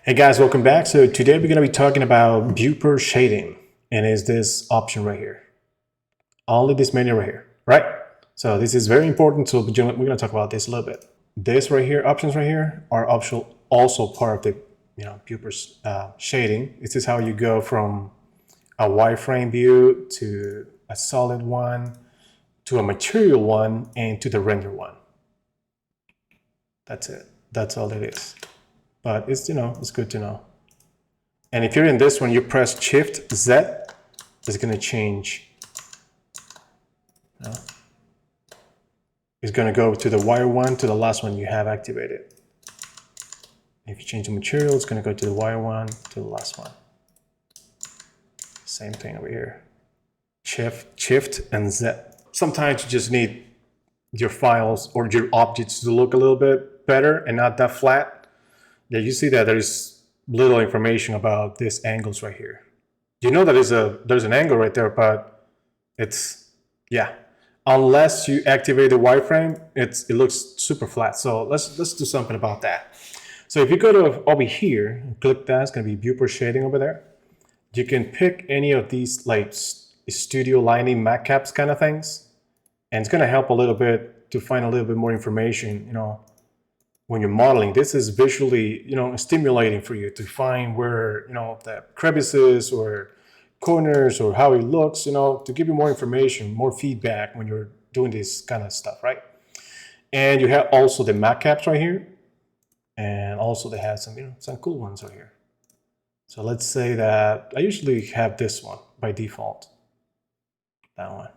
Hey guys, welcome back. So today we're going to be talking about Viewport shading, and is this option right here. Only this menu right here, right? So this is very important. So we're going to talk about this a little bit. This right here, options right here, are optional, also part of the Viewport shading. This is how you go from a wireframe view to a solid one, to a material one, and to the render one. That's it. That's all it is. But it's, it's good to know. And if you're in this one, you press Shift Z, it's going to change. It's going to go to the wire one, to the last one you have activated. If you change the material, it's going to go to the wire one, to the last one. Same thing over here. Shift and Z. Sometimes you just need your files or your objects to look a little bit better and not that flat. Yeah, you see that there's little information about these angles right here. You know that there's an angle right there, but it's, yeah. Unless you activate the wireframe, it looks super flat. So let's do something about that. So if you go to over here and click that, it's going to be Viewport shading over there. You can pick any of these like studio lighting macaps kind of things, and it's going to help a little bit to find a little bit more information, when you're modeling. This is visually, stimulating for you to find where, the crevices or corners or how it looks, to give you more information, more feedback when you're doing this kind of stuff, right? And you have also the macaps right here. And also they have some, some cool ones right here. So let's say that I usually have this one by default, that one.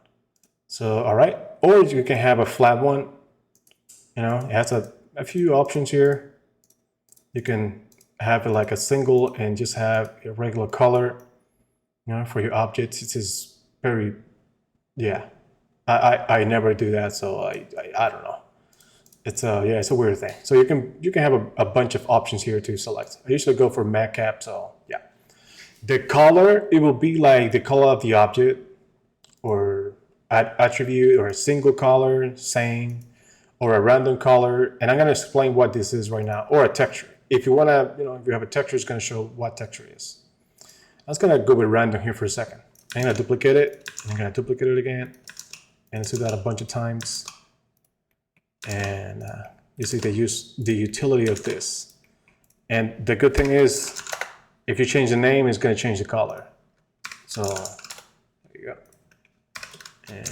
So, all right. Or you can have a flat one, it has a few options here. You can have it like a single and just have a regular color, for your objects. It is very, yeah. I never do that, so I don't know. It's it's a weird thing. So you can have a bunch of options here to select. I usually go for macap, so yeah. The color, it will be like the color of the object, or attribute, or a single color, same, or a random color. And I'm going to explain what this is right now, or a texture. If you want to, if you have a texture, it's going to show what texture it is. I was going to go with random here for a second. I'm going to duplicate it. I'm going to duplicate it again. And do that a bunch of times. And you see the utility of this. And the good thing is, if you change the name, it's going to change the color. So there you go. And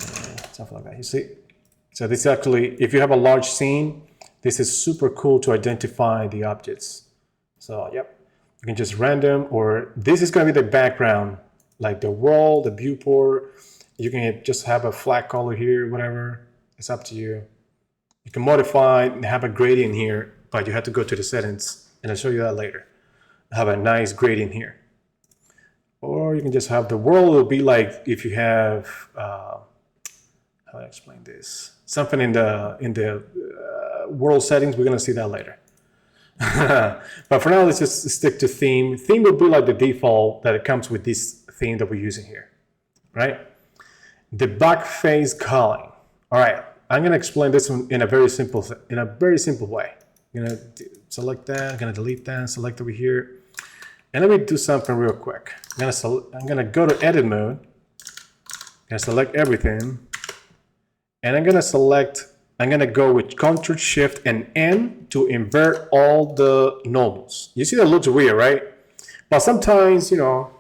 stuff like that. You see? So this actually, if you have a large scene, this is super cool to identify the objects. So yep, you can just random, or this is going to be the background, like the world, the viewport. You can just have a flat color here, whatever. It's up to you. You can modify and have a gradient here, but you have to go to the settings, and I'll show you that later. Have a nice gradient here. Or you can just have the world. Will be like if you have, how do I explain this? Something in the world settings. We're gonna see that later. But for now, let's just stick to theme. Theme will be like the default that it comes with this theme that we're using here, right? The back face culling. All right, I'm gonna explain this one in a very simple way. I'm gonna select that. I'm gonna delete that. Select over here, and let me do something real quick. I'm gonna go to edit mode. I'm gonna select everything. And I'm gonna go with Ctrl Shift and N to invert all the normals. You see that looks weird, right? But sometimes, you're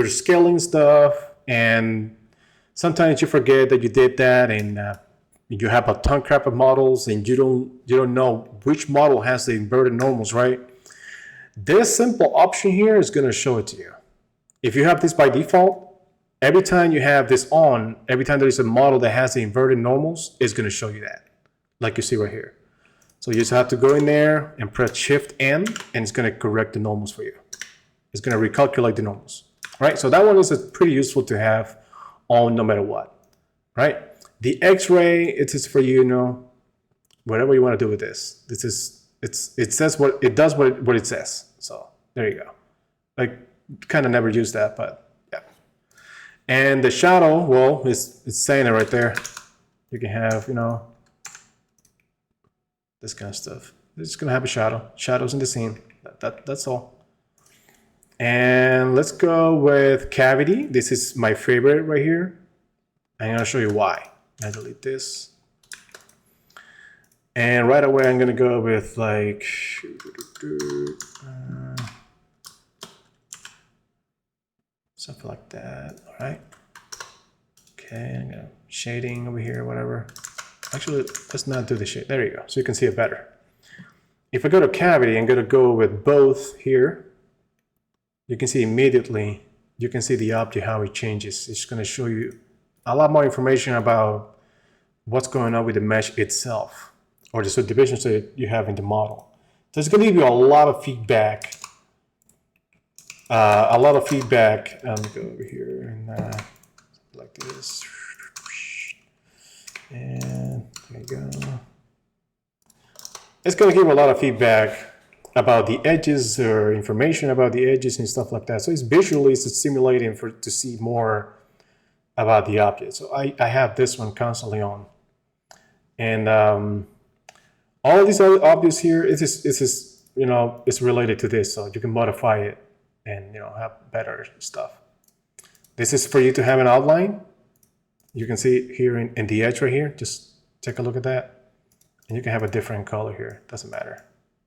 scaling stuff, and sometimes you forget that you did that, and you have a ton crap of models, and you don't know which model has the inverted normals, right? This simple option here is gonna show it to you. If you have this by default, every time you have this on, every time there is a model that has the inverted normals, it's going to show you that, like you see right here. So you just have to go in there and press Shift N, and it's going to correct the normals for you. It's going to recalculate the normals, right? So that one is pretty useful to have on no matter what, right? The X-ray, it is for you, whatever you want to do with this. It says what it does, what it says. So there you go. Like, kind of never use that, but. And the shadow, well, it's saying it right there. You can have, this kind of stuff. It's just gonna have a shadow. Shadows in the scene. That's all. And let's go with cavity. This is my favorite right here. I'm gonna show you why. I delete this. And right away, I'm gonna go with like, something like that, all right? Okay, I'm gonna shading over here, whatever. Actually, let's not do the shade. There you go, so you can see it better. If I go to cavity, I'm gonna go with both here. You can see immediately, you can see the object, how it changes. It's gonna show you a lot more information about what's going on with the mesh itself, or the subdivisions that you have in the model. So it's gonna give you a lot of feedback. Let me go over here and like this. And there you go. It's gonna give a lot of feedback about the edges or information about the edges and stuff like that. So it's visually stimulating to see more about the object. So I have this one constantly on. And all these other objects here, it's related to this, so you can modify it and have better stuff. This is for you to have an outline. You can see it here in the edge right here. Just take a look at that. And you can have a different color here. Doesn't matter.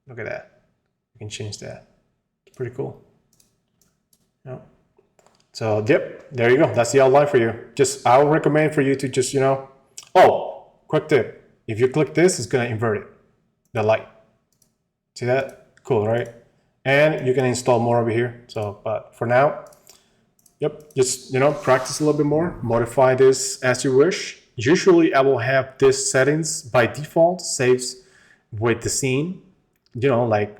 Look at that. You can change that. It's pretty cool. Yep. So yep, there you go. That's the outline for you. I would recommend for you to just, oh, quick tip. If you click this, it's gonna invert it, the light. See that? Cool, right? And you can install more over here. So, but for now, yep, just, practice a little bit more, modify this as you wish. Usually I will have this settings by default saves with the scene, like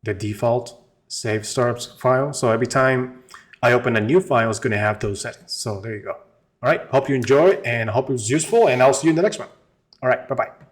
the default save startups file. So every time I open a new file, it's going to have those settings. So there you go. All right. Hope you enjoy and hope it was useful, and I'll see you in the next one. All right. Bye-bye.